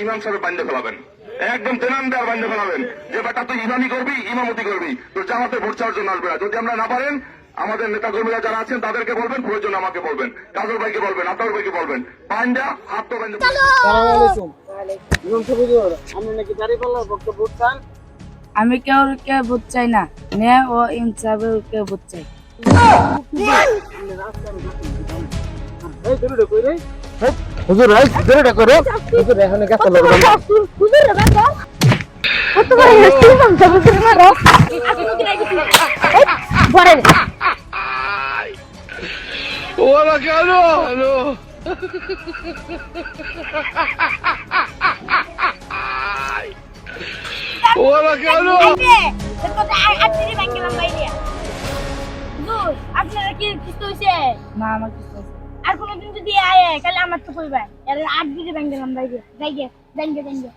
ইমাম সাহেব বান্ধে ফেলাবেন, একদম তেনান্দার বান্ধে ফেলাবেন যে বেটা তুই ইমামি করবি, ইমামতি করবি, তোর জামাতে ভোট চাওয়ার জন্য আসবে না। যদি আমরা না পারেন আমাদের নেতা কর্মীরা যারা আছেন তাদেরকে বলবেন, প্রয়োজন আমাকে বলবেন, কাজল ভাইকে বলবেন, আপনার ভাইকে বলবেন, পাঞ্জা হাত তো বান্ধে। আমি কেউ ভোট চাই না, ন্যায় ও ইনসাফের কেউ ভোট চাই। হুজুর এই জোরেটা করো হুজুর এখানে কাছে লাগবে হুজুর বাবা কত বড় হেস্টিং মারছো হুজুর মারো বড় ওরা কেন হ্যালো ওরা কেন আপনি ব্যাংকের বাইরে হুজুর আপনারা কি কিছু হইছে না আমার কিছু আছে। আর কোনদিন যদি আয় তাহলে আমার তো কইবেন এর 8 দিকে ব্যাংকের বাইরে যাইগে যাইগে যাইগে